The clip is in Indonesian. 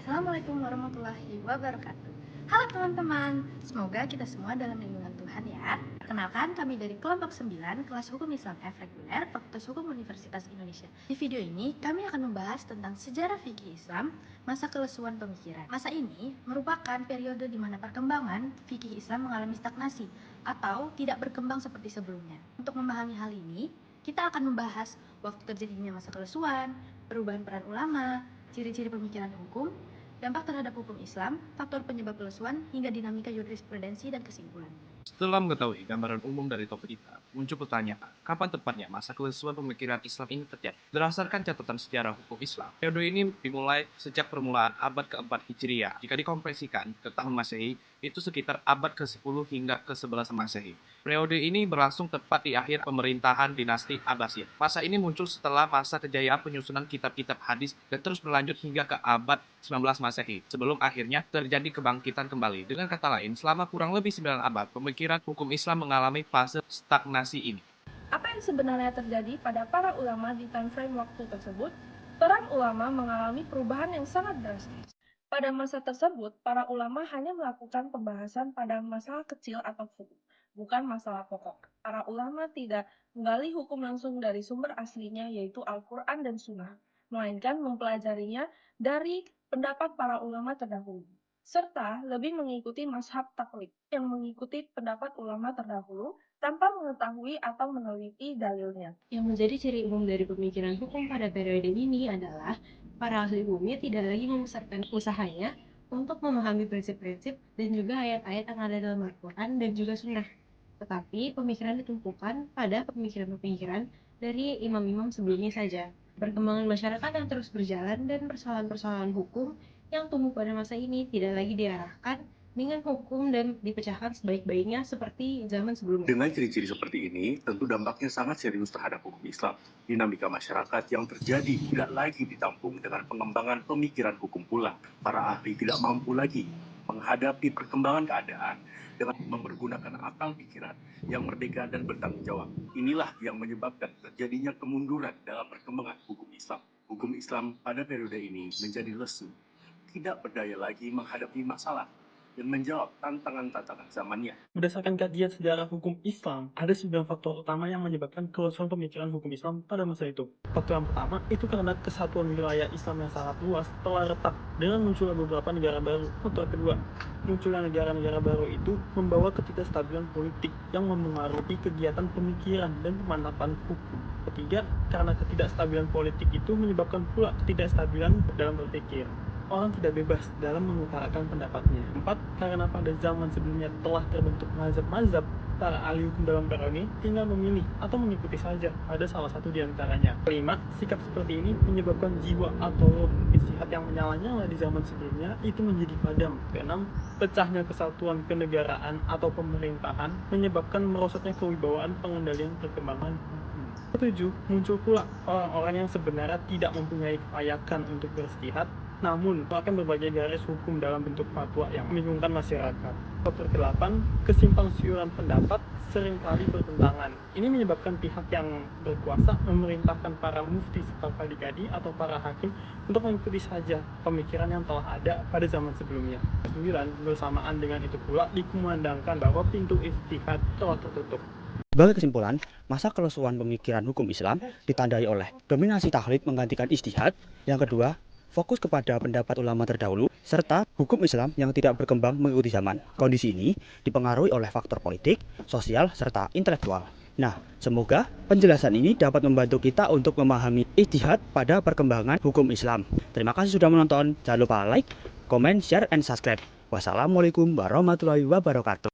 Assalamualaikum warahmatullahi wabarakatuh. Halo teman-teman, semoga kita semua dalam lindungan Tuhan ya. Perkenalkan, kami dari kelompok 9 kelas Hukum Islam F reguler Fakultas Hukum Universitas Indonesia. Di video ini kami akan membahas tentang sejarah fikih Islam, masa kelesuan pemikiran. Masa ini merupakan periode di mana perkembangan fikih Islam mengalami stagnasi atau tidak berkembang seperti sebelumnya. Untuk memahami hal ini, kita akan membahas waktu terjadinya masa kelesuan, perubahan peran ulama, ciri-ciri pemikiran hukum, dampak terhadap hukum Islam, faktor penyebab kelesuan, hingga dinamika jurisprudensi dan kesimpulan. Setelah mengetahui gambaran umum dari topik kita, muncul pertanyaan, kapan tepatnya masa kelesuan pemikiran Islam ini terjadi? Berdasarkan catatan sejarah hukum Islam, periode ini dimulai sejak permulaan abad ke-4 Hijriah. Jika dikonversikan ke tahun Masehi, itu sekitar abad ke-10 hingga ke-11 Masehi. Periode ini berlangsung tepat di akhir pemerintahan dinasti Abbasiyah. Masa ini muncul setelah masa kejayaan penyusunan kitab-kitab hadis dan terus berlanjut hingga ke abad 19 Masehi, sebelum akhirnya terjadi kebangkitan kembali. Dengan kata lain, selama kurang lebih 9 abad, pemikiran hukum Islam mengalami fase stagnasi ini. Apa yang sebenarnya terjadi pada para ulama di time frame waktu tersebut? Peran ulama mengalami perubahan yang sangat drastis. Pada masa tersebut, para ulama hanya melakukan pembahasan pada masalah kecil atau hukum, bukan masalah pokok. Para ulama tidak menggali hukum langsung dari sumber aslinya, yaitu Al-Quran dan Sunnah, melainkan mempelajarinya dari pendapat para ulama terdahulu, serta lebih mengikuti mazhab taklid yang mengikuti pendapat ulama terdahulu tanpa mengetahui atau meneliti dalilnya. Yang menjadi ciri umum dari pemikiran hukum pada periode ini adalah para ahli hukumnya tidak lagi membesarkan usahanya untuk memahami prinsip-prinsip dan juga ayat-ayat yang ada dalam Al-Quran dan juga Sunnah. Tetapi pemikiran ditumpukan pada pemikiran-pemikiran dari imam-imam sebelumnya saja. Perkembangan masyarakat yang terus berjalan dan persoalan-persoalan hukum yang tumbuh pada masa ini tidak lagi diarahkan dengan hukum dan dipecahkan sebaik-baiknya seperti zaman sebelumnya. Dengan ciri-ciri seperti ini, tentu dampaknya sangat serius terhadap hukum Islam. Dinamika masyarakat yang terjadi tidak lagi ditampung dengan pengembangan pemikiran hukum pula. Para ahli tidak mampu lagi menghadapi perkembangan keadaan dengan mempergunakan akal pikiran yang merdeka dan bertanggung jawab. Inilah yang menyebabkan terjadinya kemunduran dalam perkembangan hukum Islam. Hukum Islam pada periode ini menjadi lesu, tidak berdaya lagi menghadapi masalah dan menjawab tantangan-tantangan zamannya. Berdasarkan kajian sejarah hukum Islam, ada 9 faktor utama yang menyebabkan kelesuan pemikiran hukum Islam pada masa itu. Faktor yang pertama, itu karena kesatuan wilayah Islam yang sangat luas telah retak dengan munculnya beberapa negara baru. Faktor kedua, munculnya negara-negara baru itu membawa ketidakstabilan politik yang memengaruhi kegiatan pemikiran dan pemantapan hukum. Ketiga, karena ketidakstabilan politik itu menyebabkan pula ketidakstabilan dalam berpikir. Orang tidak bebas dalam mengutarakan pendapatnya. 4. Karena pada zaman sebelumnya telah terbentuk mazhab-mazhab, para ahli hukum dalam periode ini tinggal memilih atau mengikuti saja pada salah satu di antaranya. 5. Sikap seperti ini menyebabkan jiwa atau ijtihad yang menyala-nyala di zaman sebelumnya itu menjadi padam. 6. Pecahnya kesatuan kenegaraan atau pemerintahan menyebabkan merosotnya kewibawaan pengendalian perkembangan hukum. 7. Muncul pula orang-orang yang sebenarnya tidak mempunyai kelayakan untuk beristihad, namun akan berbagai garis hukum dalam bentuk fatwa yang membingungkan masyarakat. Faktor 8. Kesimpang siuran pendapat seringkali bertentangan. Ini menyebabkan pihak yang berkuasa memerintahkan para mufti serta kadi atau para hakim untuk mengikuti saja pemikiran yang telah ada pada zaman sebelumnya. 9. Bersamaan dengan itu pula dikumandangkan bahwa pintu ijtihad telah tertutup. Sebagai kesimpulan, masa kelesuan pemikiran hukum Islam ditandai oleh dominasi taklid menggantikan ijtihad, yang kedua, fokus kepada pendapat ulama terdahulu, serta hukum Islam yang tidak berkembang mengikuti zaman. Kondisi ini dipengaruhi oleh faktor politik, sosial, serta intelektual. Nah, semoga penjelasan ini dapat membantu kita untuk memahami ijtihad pada perkembangan hukum Islam. Terima kasih sudah menonton, jangan lupa like, comment, share, and subscribe. Wassalamualaikum warahmatullahi wabarakatuh.